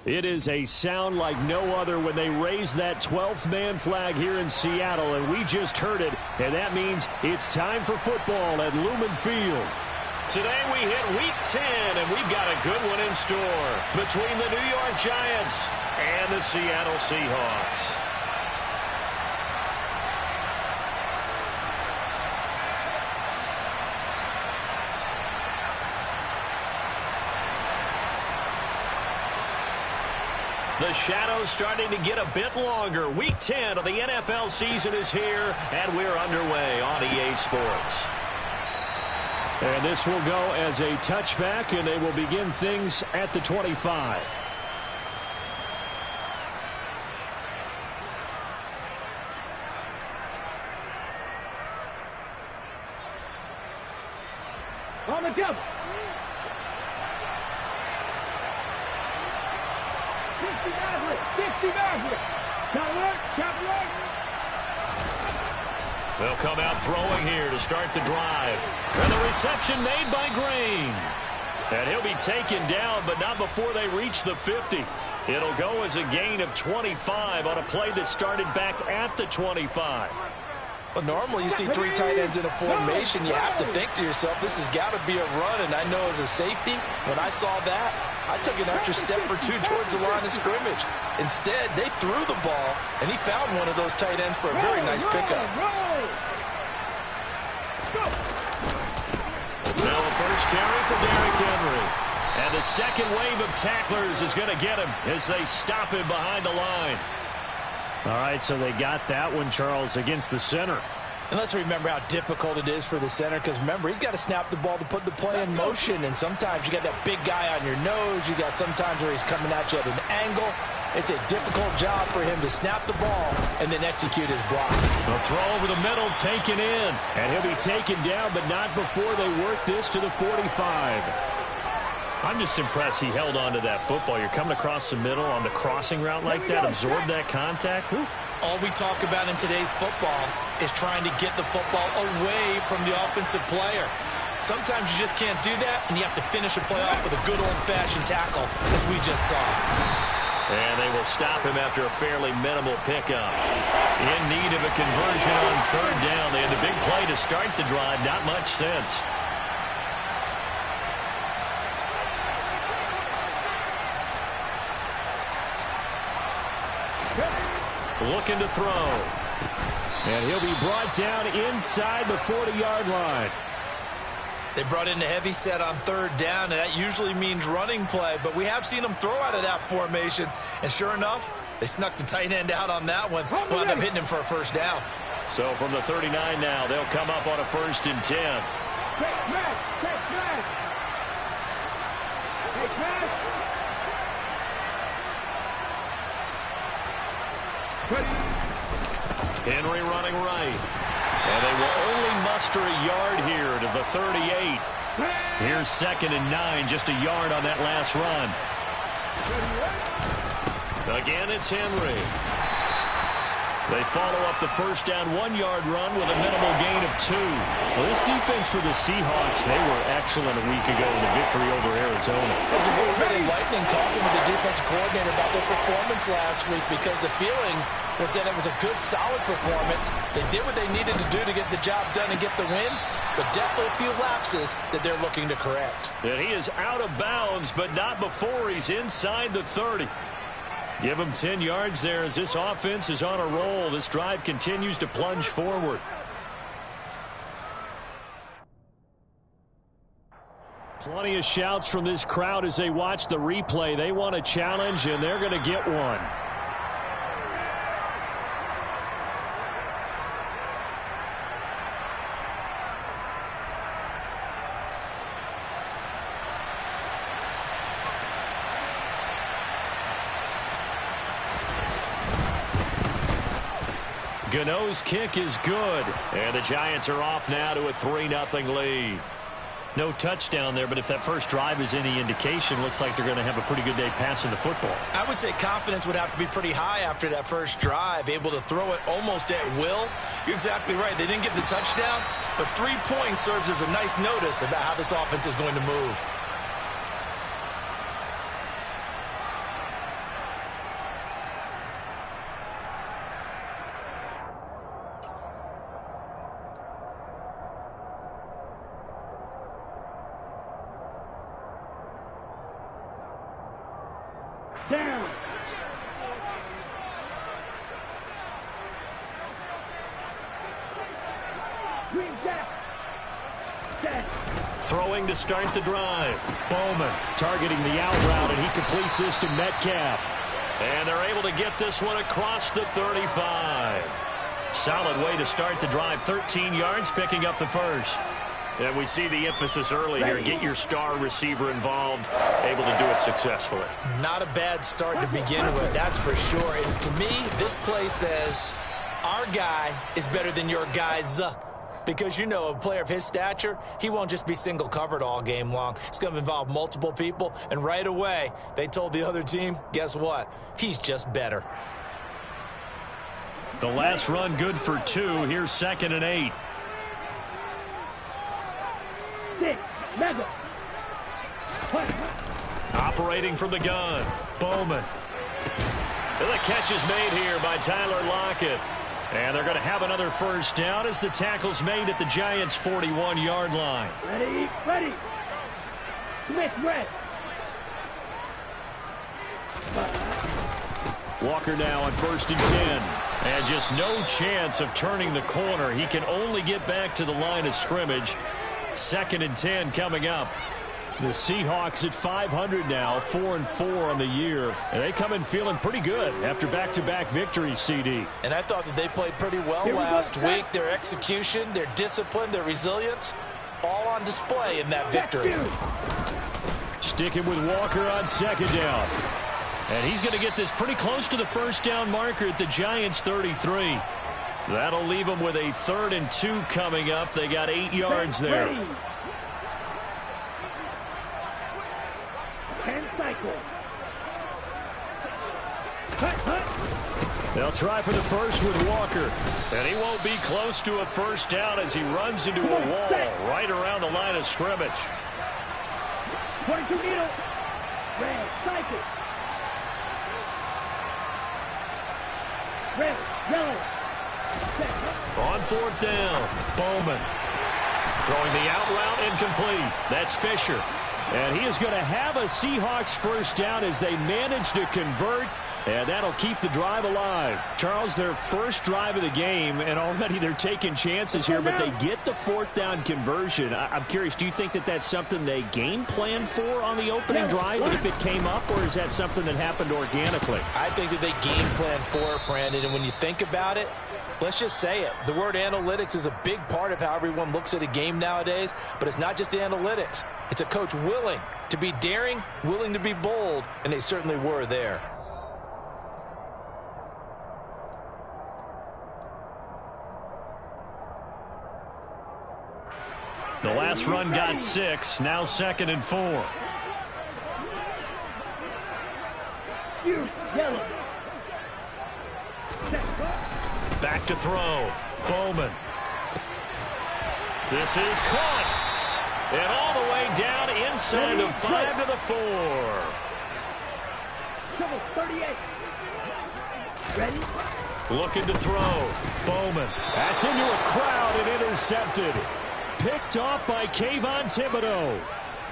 It is a sound like no other when they raise that 12th man flag here in Seattle, and we just heard it, and that means it's time for football at Lumen Field. Today we hit Week 10, and we've got a good one in store between the New York Giants and the Seattle Seahawks. The shadow's starting to get a bit longer. Week 10 of the NFL season is here, and we're underway on EA Sports. And this will go as a touchback, and they will begin things at the 25. On the jump. 60 yards. They'll come out throwing here to start the drive. And the reception made by Green. And he'll be taken down, but not before they reach the 50. It'll go as a gain of 25 on a play that started back at the 25. Well, normally you see three tight ends in a formation. You have to think to yourself, this has got to be a run. And I know as a safety, when I saw that, I took an extra step or two towards the line of scrimmage. Instead, they threw the ball, and he found one of those tight ends for a very nice pickup. Now the first carry for Derrick Henry. And the second wave of tacklers is going to get him as they stop him behind the line. All right, so they got that one, Charles, against the center. And let's remember how difficult it is for the center, because remember, he's got to snap the ball to put the play in motion, and sometimes you got that big guy on your nose. You got sometimes where he's coming at you at an angle. It's a difficult job for him to snap the ball and then execute his block. A throw over the middle taken in, and he'll be taken down, but not before they work this to the 45. I'm just impressed he held on to that football. You're coming across the middle on the crossing route like that, absorb that contact. Whew. All we talk about in today's football is trying to get the football away from the offensive player. Sometimes you just can't do that, and you have to finish a play off with a good old-fashioned tackle, as we just saw. And they will stop him after a fairly minimal pickup. In need of a conversion on third down. They had the big play to start the drive, not much since. Looking to throw. And he'll be brought down inside the 40-yard line. They brought in a heavy set on third down, and that usually means running play, but we have seen them throw out of that formation. And sure enough, they snuck the tight end out on that one. Wound up hitting him for a first down. So from the 39 now, they'll come up on a 1st and 10. Henry running right. And they will only muster a yard here to the 38. Here's 2nd and 9, just a yard on that last run. Again, it's Henry. They follow up the first down 1-yard run with a minimal gain of 2. Well, this defense for the Seahawks, they were excellent a week ago in the victory over Arizona. It was a little bit enlightening talking with the defensive coordinator about their performance last week, because the feeling was that it was a good, solid performance. They did what they needed to do to get the job done and get the win, but definitely a few lapses that they're looking to correct. And he is out of bounds, but not before he's inside the 30. Give him 10 yards there as this offense is on a roll. This drive continues to plunge forward. Plenty of shouts from this crowd as they watch the replay. They want a challenge, and they're going to get one. Gano's kick is good. And the Giants are off now to a 3-0 lead. No touchdown there, but if that first drive is any indication, looks like they're going to have a pretty good day passing the football. I would say confidence would have to be pretty high after that first drive, able to throw it almost at will. You're exactly right. They didn't get the touchdown, but 3 points serves as a nice notice about how this offense is going to move. Down. Green jack. Set. Throwing to start the drive. Bowman targeting the out route, and he completes this to Metcalf. And they're able to get this one across the 35. Solid way to start the drive. 13 yards, picking up the first. And we see the emphasis early here. Get your star receiver involved. Able to do it successfully. Not a bad start to begin with, that's for sure. And to me, this play says our guy is better than your guys. Because, you know, a player of his stature, he won't just be single covered all game long. It's going to involve multiple people. And right away, they told the other team, guess what? He's just better. The last run good for 2. Here's 2nd and 8. 6. Mega. Operating from the gun. Bowman. And the catch is made here by Tyler Lockett. And they're going to have another first down as the tackle's made at the Giants' 41-yard line. Ready, ready. Smith, red. Walker now on 1st and 10. And just no chance of turning the corner. He can only get back to the line of scrimmage. 2nd and 10 coming up. The Seahawks at 500 now, 4-4 on the year. And they come in feeling pretty good after back-to-back victories, CD. And I thought that they played pretty well last week. Their execution, their discipline, their resilience, all on display in that victory. Sticking with Walker on 2nd down. And he's going to get this pretty close to the first down marker at the Giants' 33. That'll leave them with a 3rd and 2 coming up. They got 8 yards there. 10 cycle. They'll try for the first with Walker. And he won't be close to a first down as he runs into a wall right around the line of scrimmage. 22 needle. Red, cycle. Red, yellow. On 4th down, Bowman. Throwing the out route incomplete. That's Fisher. And he is going to have a Seahawks first down as they manage to convert. And that'll keep the drive alive. Charles, their first drive of the game, and already they're taking chances here, but they get the 4th down conversion. I'm curious, do you think that that's something they game plan for on the opening drive if it came up, or is that something that happened organically? I think that they game plan for it, Brandon, and when you think about it, let's just say it. The word analytics is a big part of how everyone looks at a game nowadays, but it's not just the analytics. It's a coach willing to be daring, willing to be bold, and they certainly were there. The last run got 6, now 2nd and 4. Back to throw. Bowman. This is caught. And all the way down inside the 5 to the 4. 38. Ready? Looking to throw. Bowman. That's into a crowd and intercepted. Picked off by Kayvon Thibodeau.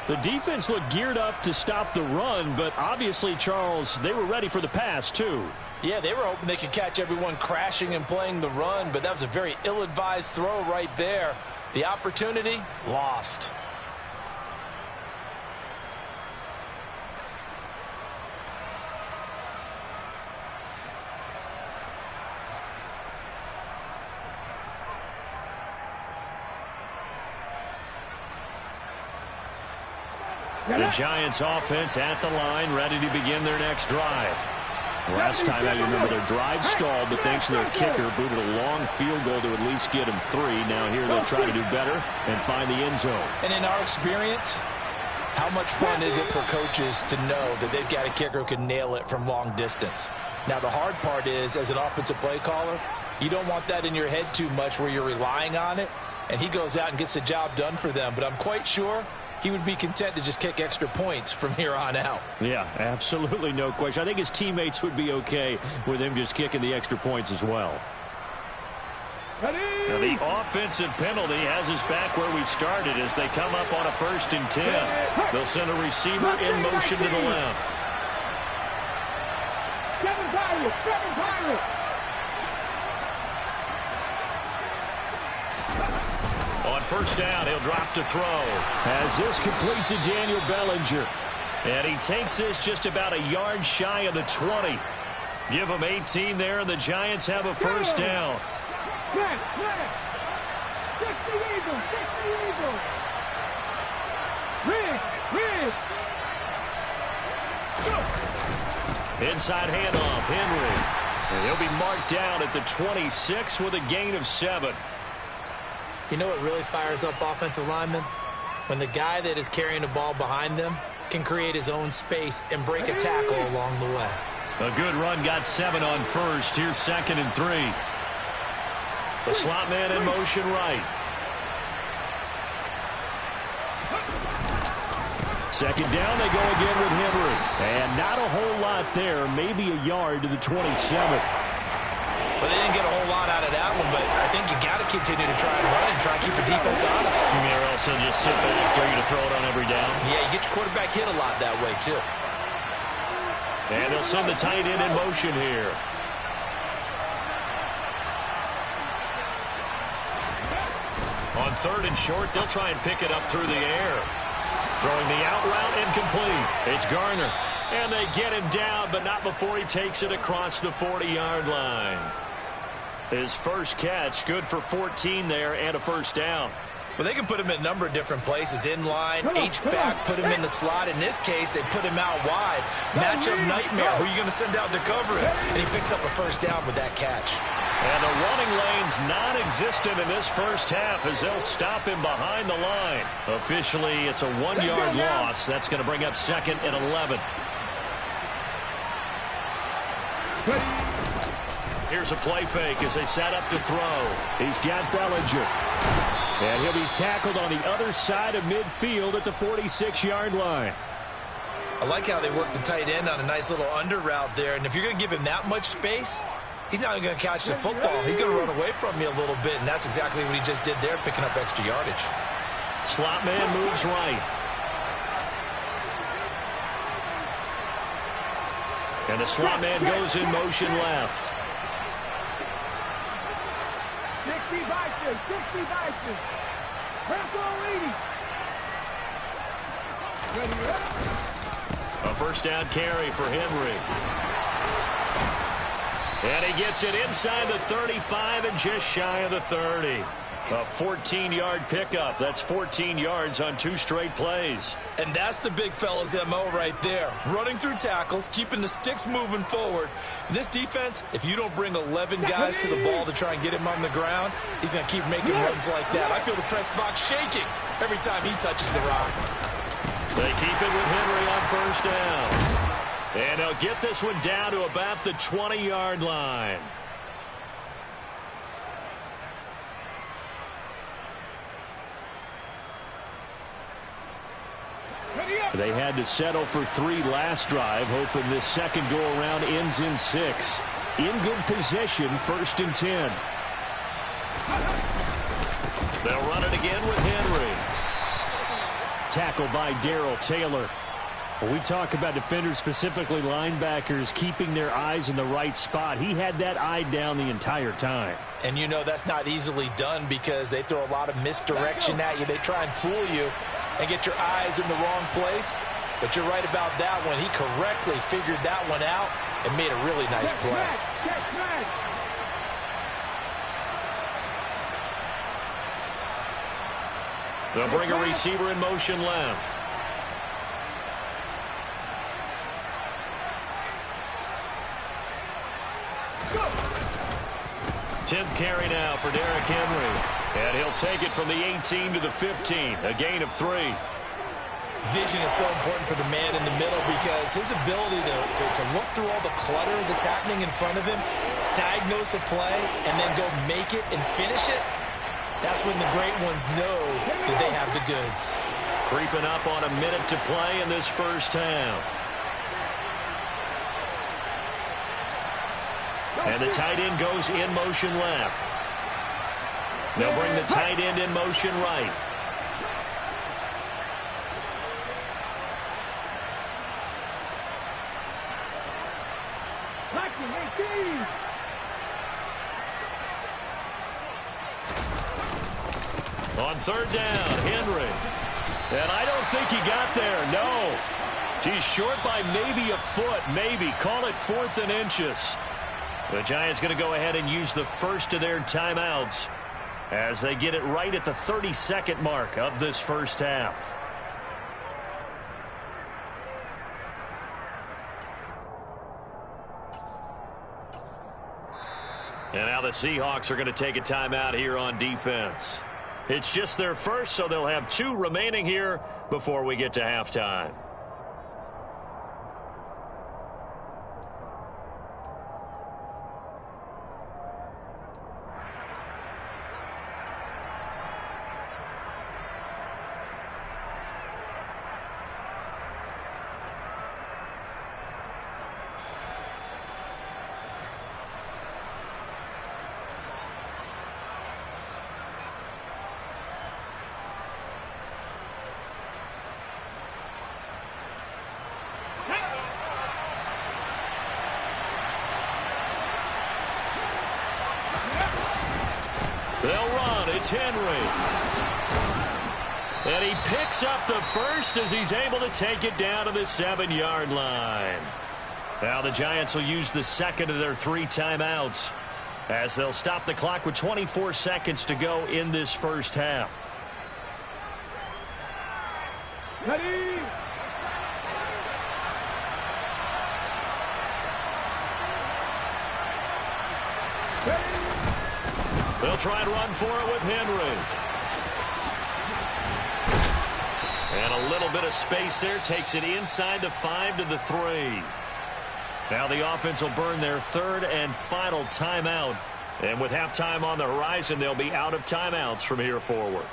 The defense looked geared up to stop the run, but obviously, Charles, they were ready for the pass, too. Yeah, they were hoping they could catch everyone crashing and playing the run, but that was a very ill-advised throw right there. The opportunity, lost. The Giants offense at the line, ready to begin their next drive. Last time out, you remember their drive stalled, but thanks to their kicker, booted a long field goal to at least get them 3. Now here they'll try to do better and find the end zone. And in our experience, how much fun is it for coaches to know that they've got a kicker who can nail it from long distance? Now the hard part is, as an offensive play caller, you don't want that in your head too much where you're relying on it, and he goes out and gets the job done for them. But I'm quite sure he would be content to just kick extra points from here on out. Yeah, absolutely no question. I think his teammates would be okay with him just kicking the extra points as well. Now the offensive penalty has us back where we started as they come up on a 1st and 10. They'll send a receiver in motion to the left. On first down, he'll drop to throw. As this complete to Daniel Bellinger. And he takes this just about a yard shy of the 20. Give him 18 there, and the Giants have a first down. Inside handoff, Henry. And he'll be marked down at the 26 with a gain of 7. You know what really fires up offensive linemen? When the guy that is carrying the ball behind them can create his own space and break a tackle along the way. A good run, got 7 on first. Here's 2nd and 3. The slot man in motion right. 2nd down, they go again with Henry. And not a whole lot there, maybe a yard to the 27. Well, they didn't get a whole lot out of that one, but I think you got to continue to try and run and try and keep the defense honest. Or else they'll just sit back, dare you to throw it on every down. Yeah, you get your quarterback hit a lot that way, too. And they'll send the tight end in motion here. On 3rd and short, they'll try and pick it up through the air. Throwing the out route, incomplete. It's Garner. And they get him down, but not before he takes it across the 40-yard line. His first catch, good for 14 there and a first down. Well, they can put him in a number of different places. In line, H-back, put him in the slot. In this case, they put him out wide. Matchup nightmare. Who are you going to send out to cover him? And he picks up a first down with that catch. And the running lane's non-existent in this first half as they'll stop him behind the line. Officially, it's a 1-yard loss. That's going to bring up 2nd and 11. Here's a play fake as they set up to throw. He's got Bellinger. And he'll be tackled on the other side of midfield at the 46-yard line. I like how they work the tight end on a nice little under route there. And if you're going to give him that much space, he's not going to catch the football. He's going to run away from you a little bit, and that's exactly what he just did there, picking up extra yardage. Slot man moves right. And the slot man goes in motion left. 60 Bison, 60 Bison. A first down carry for Henry. And he gets it inside the 35 and just shy of the 30. A 14-yard pickup. That's 14 yards on 2 straight plays. And that's the big fella's MO right there. Running through tackles, keeping the sticks moving forward. This defense, if you don't bring 11 guys to the ball to try and get him on the ground, he's going to keep making runs like that. I feel the press box shaking every time he touches the rock. They keep it with Henry on first down. And they'll get this one down to about the 20-yard line. They had to settle for 3 last drive, hoping this second go-around ends in 6. In good position, 1st and 10. They'll run it again with Henry. Tackled by Darrell Taylor. When we talk about defenders, specifically linebackers, keeping their eyes in the right spot, he had that eye down the entire time. And you know that's not easily done because they throw a lot of misdirection at you. They try and fool you and get your eyes in the wrong place. But you're right about that one. He correctly figured that one out and made a really nice play. They'll bring a receiver in motion left. Go. 10th carry now for Derrick Henry. And he'll take it from the 18 to the 15. A gain of 3. Vision is so important for the man in the middle because his ability to look through all the clutter that's happening in front of him, diagnose a play, and then go make it and finish it, that's when the great ones know that they have the goods. Creeping up on a minute to play in this first half. And the tight end goes in motion left. They'll bring the tight end in motion right. 18. On third down, Henry. And I don't think he got there, no. He's short by maybe a foot, maybe. Call it 4th and inches. The Giants going to go ahead and use the first of their timeouts as they get it right at the 30-second mark of this first half. And now the Seahawks are going to take a timeout here on defense. It's just their first, so they'll have 2 remaining here before we get to halftime. They'll run. It's Henry. And he picks up the first as he's able to take it down to the 7-yard line. Now the Giants will use the second of their 3 timeouts as they'll stop the clock with 24 seconds to go in this first half. Ready. They'll try and run for it with Henry. And a little bit of space there. Takes it inside the 5 to the 3. Now the offense will burn their 3rd and final timeout. And with halftime on the horizon, they'll be out of timeouts from here forward.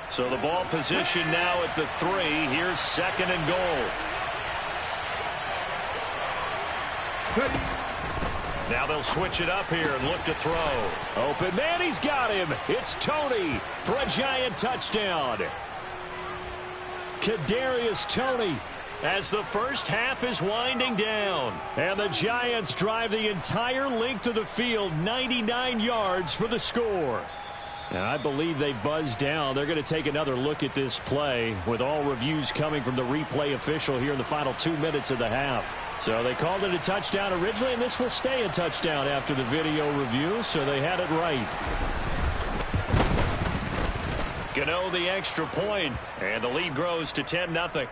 So the ball position now at the 3. Here's 2nd and goal. Now they'll switch it up here and look to throw. Open man, he's got him. It's Toney for a Giant touchdown. Kadarius Toney as the first half is winding down. And the Giants drive the entire length of the field, 99 yards for the score. And I believe they buzzed down. They're going to take another look at this play with all reviews coming from the replay official here in the final 2 minutes of the half. So they called it a touchdown originally, and this will stay a touchdown after the video review, so they had it right. Gano the extra point, and the lead grows to 10-0.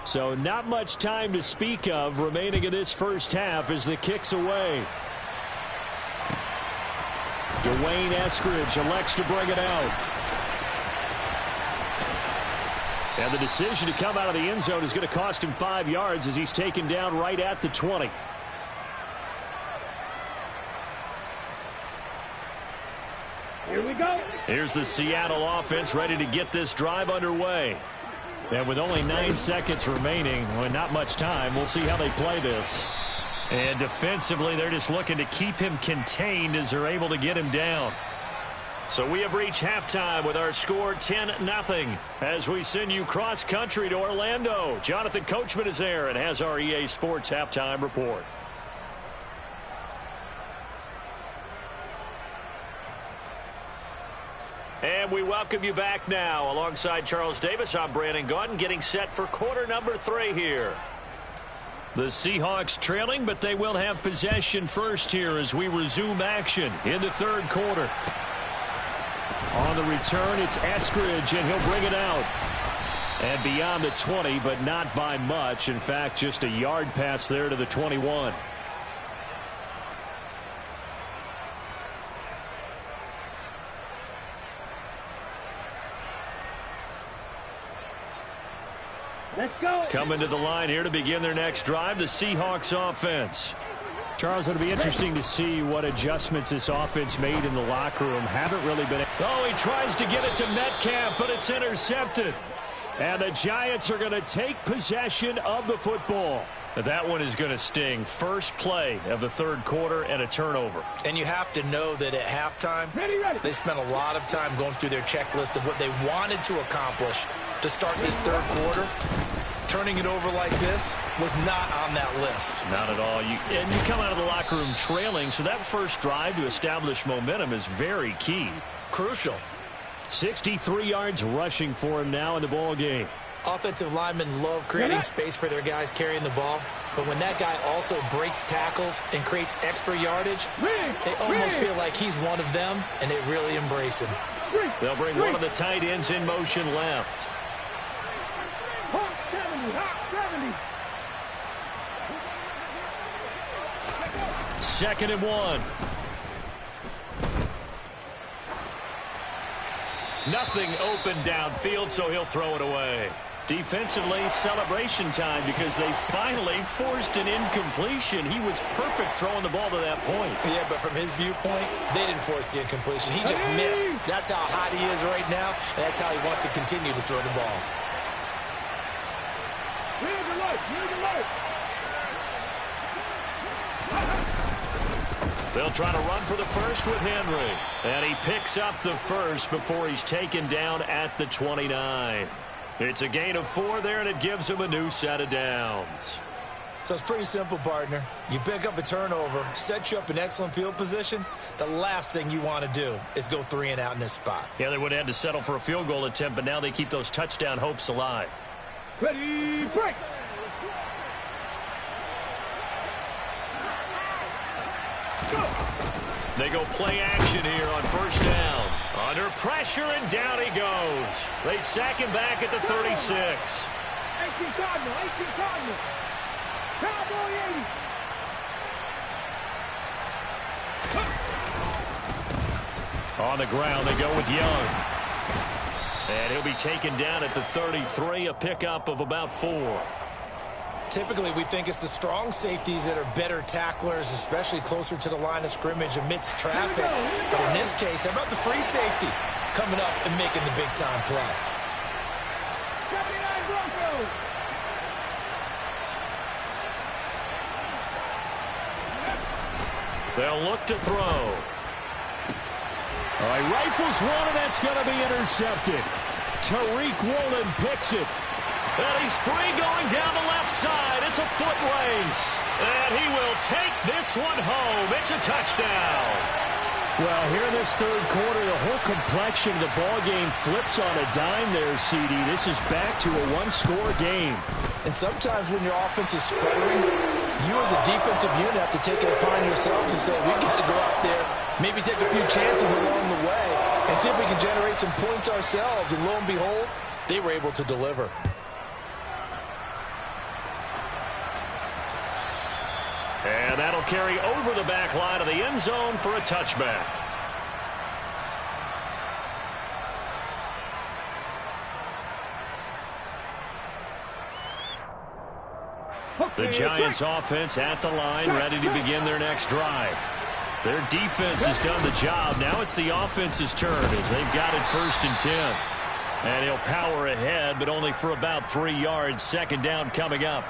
So not much time to speak of remaining in this first half as the kick's away. Dwayne Eskridge elects to bring it out. And the decision to come out of the end zone is going to cost him 5 yards as he's taken down right at the 20. Here we go. Here's the Seattle offense ready to get this drive underway. And with only 9 seconds remaining, well, not much time, we'll see how they play this. And defensively, they're just looking to keep him contained as they're able to get him down. So we have reached halftime with our score 10-0 as we send you cross-country to Orlando. Jonathan Coachman is there and has our EA Sports halftime report. And we welcome you back now. Alongside Charles Davis, I'm Brandon Gaudin, getting set for quarter number 3 here. The Seahawks trailing, but they will have possession first here as we resume action in the 3rd quarter. On the return, it's Eskridge, and he'll bring it out. And beyond the 20, but not by much. In fact, just a yard pass there to the 21. Let's go. Coming to the line here to begin their next drive, the Seahawks offense. Charles, it'll be interesting to see what adjustments this offense made in the locker room. Haven't really been... Oh, he tries to get it to Metcalf, but it's intercepted. And the Giants are going to take possession of the football. That one is going to sting. First play of the third quarter and a turnover. And you have to know that at halftime, they spent a lot of time going through their checklist of what they wanted to accomplish to start this third quarter. Turning it over like this was not on that list. Not at all. And you come out of the locker room trailing, so that first drive to establish momentum is very key. Crucial. 63 yards rushing for him now in the ball game. Offensive linemen love creating space for their guys carrying the ball, but when that guy also breaks tackles and creates extra yardage, they almost feel like he's one of them, and they really embrace him. They'll bring one of the tight ends in motion left. Second and 1. Nothing open downfield, so he'll throw it away. Defensively, celebration time because they finally forced an incompletion. He was perfect throwing the ball to that point. Yeah, but from his viewpoint, they didn't force the incompletion. He just missed. That's how hot he is right now, and that's how he wants to continue to throw the ball. They'll try to run for the first with Henry. And he picks up the first before he's taken down at the 29. It's a gain of 4 there, and it gives him a new set of downs. So it's pretty simple, partner. You pick up a turnover, set you up in excellent field position. The last thing you want to do is go 3 and out in this spot. Yeah, they would have had to settle for a field goal attempt, but now they keep those touchdown hopes alive. Ready, break. They go play action here on first down. Under pressure, and down he goes. They sack him back at the 36. 18 Cardinal, 18 Cardinal. Cowboy 80. On the ground, they go with Young. And he'll be taken down at the 33, a pickup of about 4. Typically, we think it's the strong safeties that are better tacklers, especially closer to the line of scrimmage amidst traffic. But in this case, how about the free safety coming up and making the big-time play? 79 Broncos. They'll look to throw. All right, rifles one, and that's going to be intercepted. Tariq Woolen picks it. And he's free going down the left side. It's a foot race. And he will take this one home. It's a touchdown. Well, here in this third quarter, the whole complexion of the ball game flips on a dime there, CD. This is back to a one-score game. And sometimes when your offense is sputtering, you as a defensive unit have to take it upon yourselves and say, we've got to go out there, maybe take a few chances along the way, and see if we can generate some points ourselves. And lo and behold, they were able to deliver. And that'll carry over the back line of the end zone for a touchback. The Giants offense at the line, ready to begin their next drive. Their defense has done the job. Now it's the offense's turn as they've got it 1st and 10. And he'll power ahead, but only for about 3 yards. Second down coming up.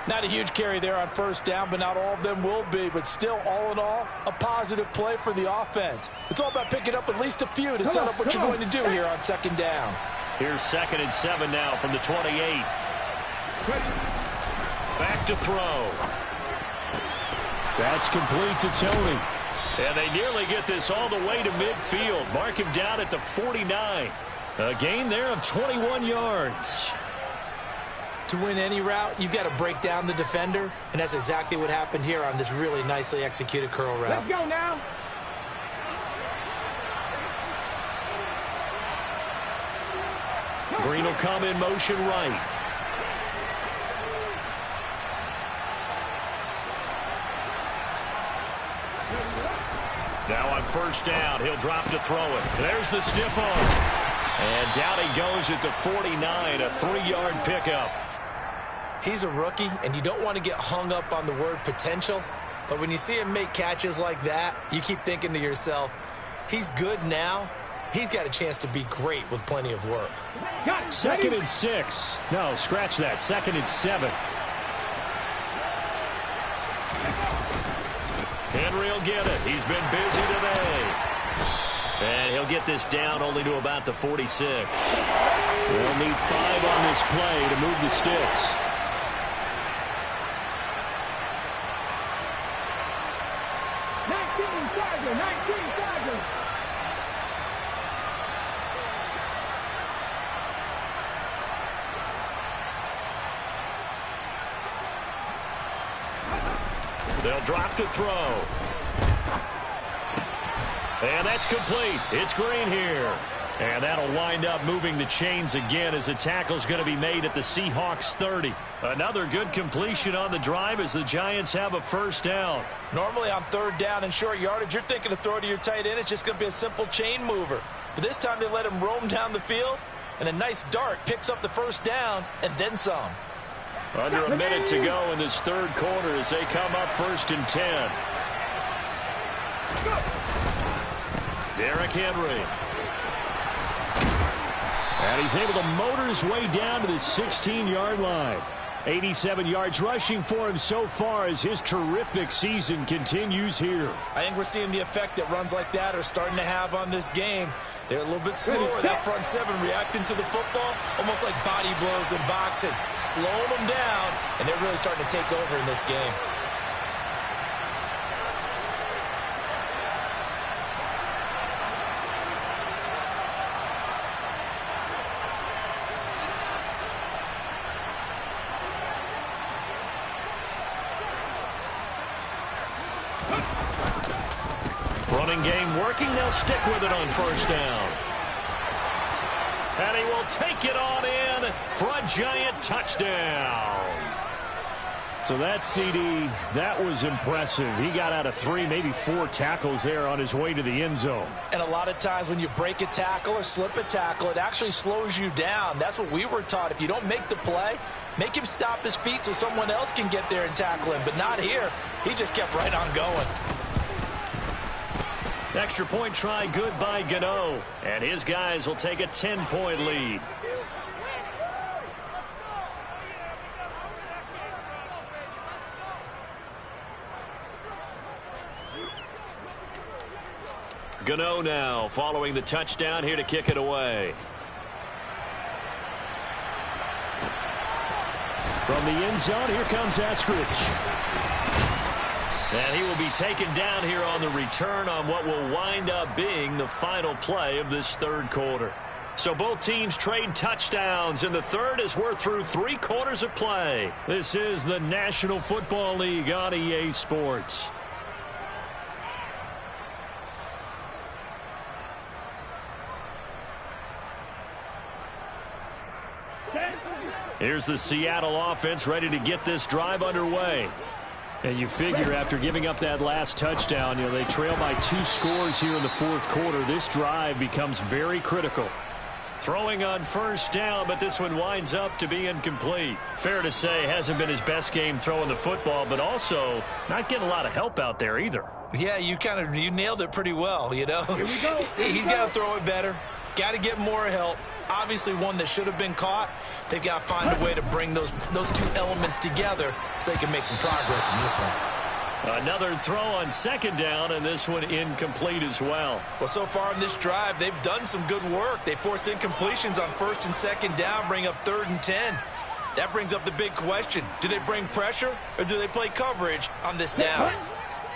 Not a huge carry there on first down, but not all of them will be. But still, all in all, a positive play for the offense. It's all about picking up at least a few to set up what you're going to do here on second down. Here's 2nd and 7 now from the 28. Back to throw. That's complete to Tony. And they nearly get this all the way to midfield. Mark him down at the 49. A gain there of 21 yards. To win any route, you've got to break down the defender, and that's exactly what happened here on this really nicely executed curl route. Let's go now. Green will come in motion right. Now on first down, he'll drop to throw it. There's the stiff arm. And down he goes at the 49, a 3-yard pickup. He's a rookie, and you don't want to get hung up on the word potential. But when you see him make catches like that, you keep thinking to yourself, he's good now. He's got a chance to be great with plenty of work. 2nd and 6. No, scratch that. 2nd and 7. Henry will get it. He's been busy today. And he'll get this down only to about the 46. They'll need 5 on this play to move the sticks. They'll drop to throw. And that's complete. It's Green here. And that'll wind up moving the chains again as the tackle's going to be made at the Seahawks 30. Another good completion on the drive as the Giants have a first down. Normally on 3rd down and short yardage, you're thinking to throw to your tight end. It's just going to be a simple chain mover. But this time they let him roam down the field, and a nice dart picks up the first down and then some. Under a minute to go in this 3rd quarter as they come up 1st and 10. Derrick Henry. And he's able to motor his way down to the 16-yard line. 87 yards rushing for him so far as his terrific season continues here. I think we're seeing the effect that runs like that are starting to have on this game. They're a little bit slower, that front 7 reacting to the football, almost like body blows in boxing, slowing them down, and they're really starting to take over in this game. Running game working. They'll stick with it on 1st down. And he will take it on in for a Giant touchdown. So that CD, that was impressive. He got out of 3, maybe 4 tackles there on his way to the end zone. And a lot of times when you break a tackle or slip a tackle, it actually slows you down. That's what we were taught. If you don't make the play, make him stop his feet so someone else can get there and tackle him. But not here. He just kept right on going. Extra point try good by Gano. And his guys will take a 10-point lead. Gano now following the touchdown here to kick it away. From the end zone, here comes Eskridge. And he will be taken down here on the return on what will wind up being the final play of this 3rd quarter. So both teams trade touchdowns in the 3rd as we're through 3 quarters of play. This is the National Football League on EA Sports. Here's the Seattle offense ready to get this drive underway. And you figure after giving up that last touchdown, they trail by 2 scores here in the 4th quarter. This drive becomes very critical. Throwing on 1st down, but this one winds up to be incomplete. Fair to say, hasn't been his best game throwing the football, but also not getting a lot of help out there either. Yeah, you nailed it pretty well, Here we go. He's got to throw it better. Got to get more help. Obviously one that should have been caught. They've got to find a way to bring those 2 elements together so they can make some progress in this one. Another throw on 2nd down, and this one incomplete as well. Well, so far in this drive, they've done some good work. They force incompletions on 1st and 2nd down, bring up 3rd and 10. That brings up the big question. Do they bring pressure, or do they play coverage on this down?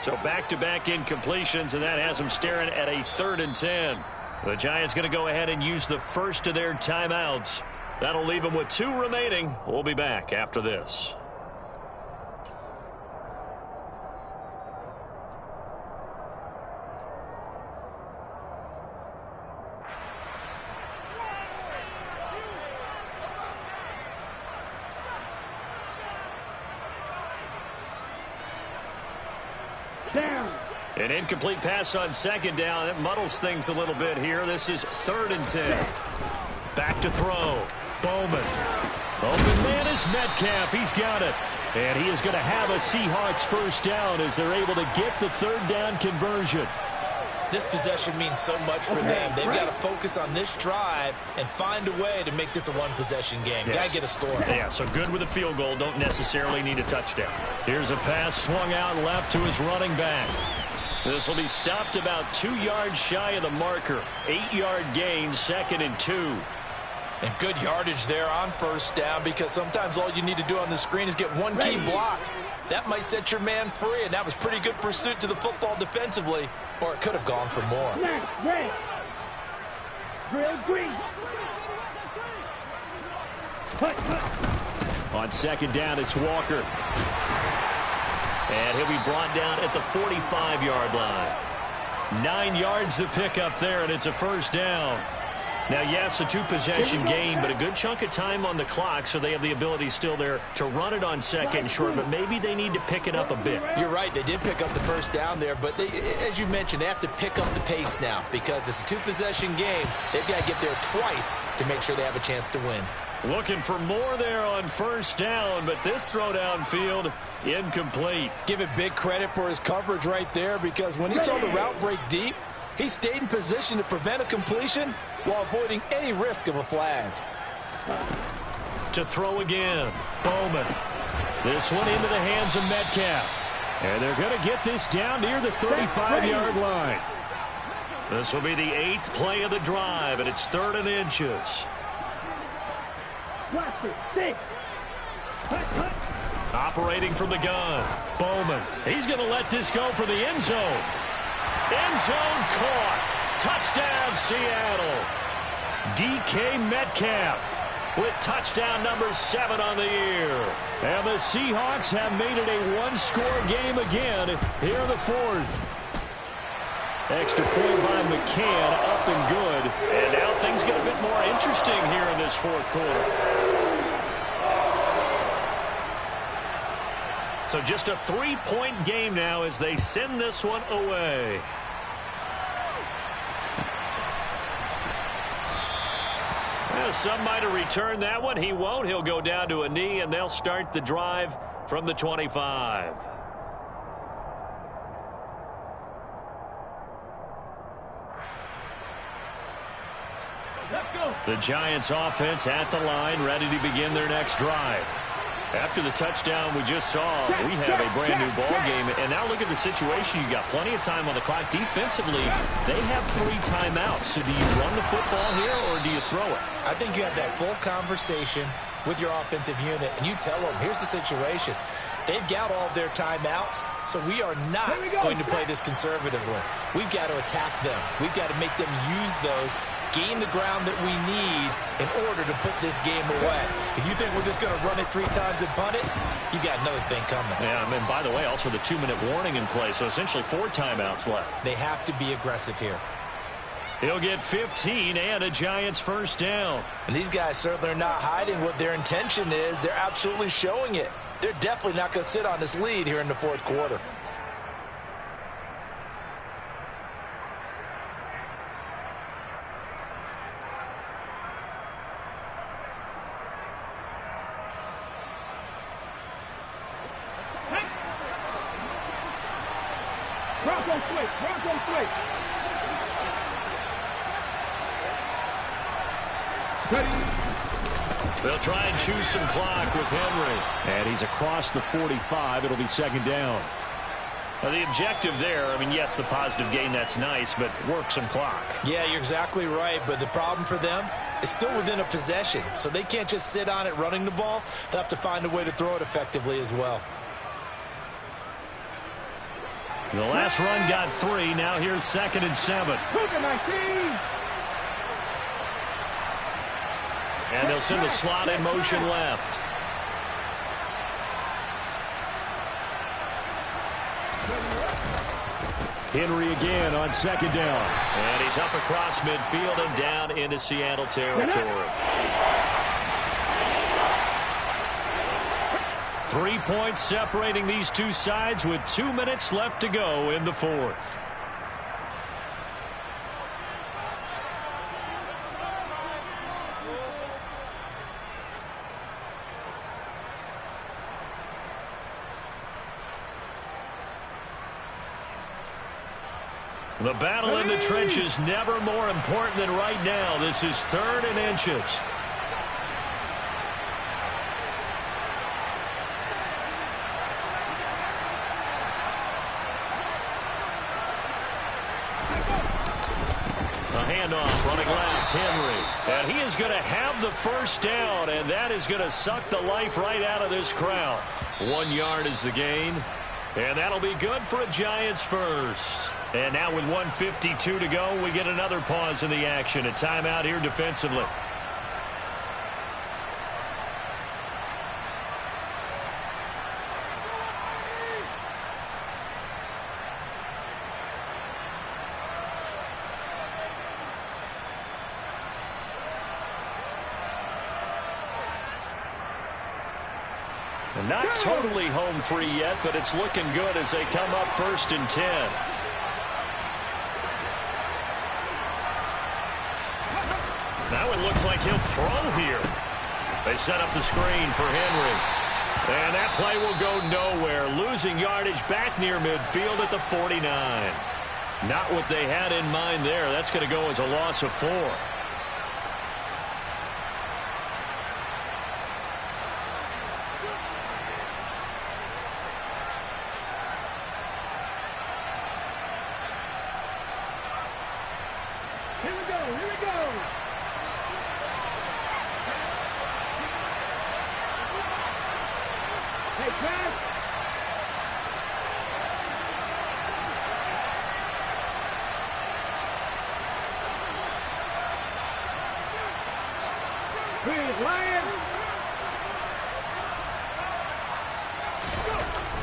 So back-to-back incompletions, and that has them staring at a 3rd and 10. The Giants going to go ahead and use the first of their timeouts. That'll leave them with 2 remaining. We'll be back after this. Down. An incomplete pass on 2nd down. That muddles things a little bit here. This is 3rd and 10. Back to throw. Bowman. Open man is Metcalf. He's got it. And he is going to have a Seahawks first down as they're able to get the third down conversion. This possession means so much for them. They've got to focus on this drive and find a way to make this a one-possession game. Yes. Got to get a score. Yeah, so good with a field goal. Don't necessarily need a touchdown. Here's a pass swung out left to his running back. This will be stopped about 2 yards shy of the marker. 8-yard gain, 2nd and 2. And good yardage there on first down, because sometimes all you need to do on the screen is get one key block. That might set your man free, and that was pretty good pursuit to the football defensively, or it could have gone for more. Red. Drill green. On second down, it's Walker. And he'll be brought down at the 45-yard line. 9 yards to pick up there, and it's a first down. Now, yes, a 2-possession game, but a good chunk of time on the clock, so they have the ability still there to run it on second and short, but maybe they need to pick it up a bit. You're right. They did pick up the first down there, but as you mentioned, they have to pick up the pace now because it's a 2-possession game. They've got to get there twice to make sure they have a chance to win. Looking for more there on first down, but this throw downfield incomplete. Give it big credit for his coverage right there, because when he saw the route break deep, he stayed in position to prevent a completion while avoiding any risk of a flag. To throw again, Bowman. This one into the hands of Metcalf. And they're going to get this down near the 35-yard line. This will be the 8th play of the drive, and it's 3rd and inches. Operating from the gun, Bowman. He's going to let this go for the end zone. End zone caught. Touchdown, Seattle. DK Metcalf with touchdown number 7 on the year. And the Seahawks have made it a one-score game again here in the 4th. Extra point by McCann, up and good. And now things get a bit more interesting here in this 4th quarter. So just a 3-point game now as they send this one away. Well, some might have returned that one. He won't. He'll go down to a knee, and they'll start the drive from the 25. The Giants offense at the line, ready to begin their next drive. After the touchdown we just saw, we have a brand new ball game. And now look at the situation. You got plenty of time on the clock. Defensively, they have 3 timeouts. So do you run the football here or do you throw it? I think you have that full conversation with your offensive unit, and you tell them, here's the situation. They've got all their timeouts, so we are not going to play this conservatively. We've got to attack them. We've got to make them use those, gain the ground that we need in order to put this game away. If you think we're just going to run it 3 times and punt it, you've got another thing coming. Yeah, and by the way, also the 2-minute warning in play, so essentially 4 timeouts left. They have to be aggressive here. He'll get 15 and a Giants first down. And these guys certainly are not hiding what their intention is. They're absolutely showing it. They're definitely not going to sit on this lead here in the 4th quarter. Bronco switch. They'll try and choose some clock with Henry. And he's across the 45. It'll be 2nd down. Now the objective there, I mean, yes, the positive gain, that's nice, but work some clock. Yeah, you're exactly right, but the problem for them is still within a possession, so they can't just sit on it running the ball. They'll have to find a way to throw it effectively as well. The last run got 3. Now here's 2nd and 7. And they'll send the slot in motion left. Henry again on 2nd down. And he's up across midfield and down into Seattle territory. 3 points separating these two sides with 2 minutes left to go in the 4th. The battle in the trenches never more important than right now. This is 3rd and inches. A handoff, running left, Henry. And he is going to have the first down, and that is going to suck the life right out of this crowd. 1 yard is the gain, and that'll be good for a Giants first. And now with 1:52 to go, we get another pause in the action. A timeout here defensively. And not totally home free yet, but it's looking good as they come up 1st and 10. Now it looks like he'll throw here. They set up the screen for Henry. And that play will go nowhere. Losing yardage back near midfield at the 49. Not what they had in mind there. That's going to go as a loss of 4.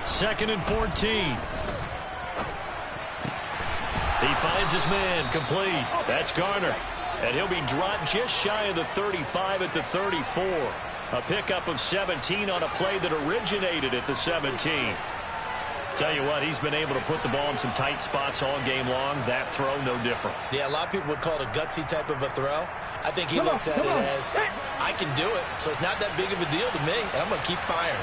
Second and 14. He finds his man, complete. That's Garner. And he'll be dropped just shy of the 35 at the 34. A pickup of 17 on a play that originated at the 17. Tell you what, he's been able to put the ball in some tight spots all game long. That throw, no different. Yeah, a lot of people would call it a gutsy type of a throw. I think he looks at it as, I can do it, so it's not that big of a deal to me, and I'm going to keep firing.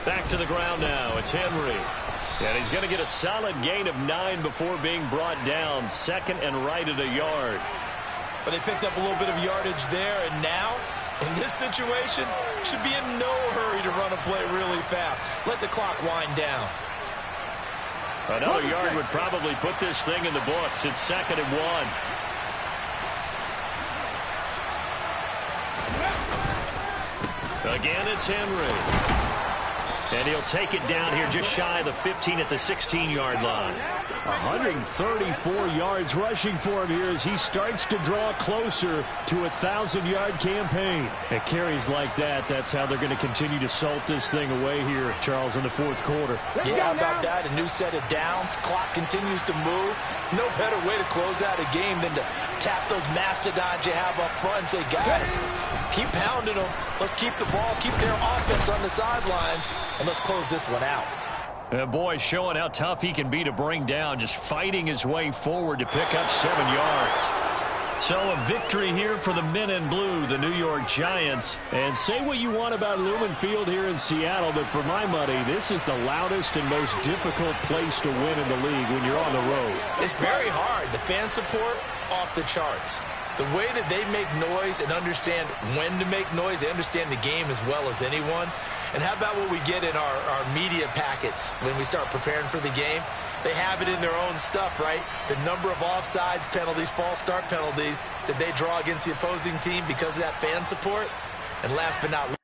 Back to the ground now. It's Henry. And he's going to get a solid gain of 9 before being brought down. 2nd and right at a yard. But they picked up a little bit of yardage there, and now, in this situation, should be in no hurry to run a play really fast. Let the clock wind down. Another yard would probably put this thing in the books. It's 2nd and 1. Again, it's Henry. And he'll take it down here just shy of the 15 at the 16-yard line. 134 yards rushing for him here as he starts to draw closer to a 1,000-yard campaign. At carries like that, that's how they're going to continue to salt this thing away here, Charles, in the 4th quarter. Yeah, how about that? A new set of downs. Clock continues to move. No better way to close out a game than to tap those mastodons you have up front and say, guys, keep pounding them. Let's keep the ball, keep their offense on the sidelines, and let's close this one out. And boy, showing how tough he can be to bring down, just fighting his way forward to pick up 7 yards. So a victory here for the men in blue, the New York Giants. And say what you want about Lumen Field here in Seattle, but for my money, this is the loudest and most difficult place to win in the league when you're on the road. It's very hard. The fan support, off the charts. The way that they make noise and understand when to make noise, they understand the game as well as anyone. And how about what we get in our media packets when we start preparing for the game? They have it in their own stuff, right? The number of offsides penalties, false start penalties that they draw against the opposing team because of that fan support. And last but not least,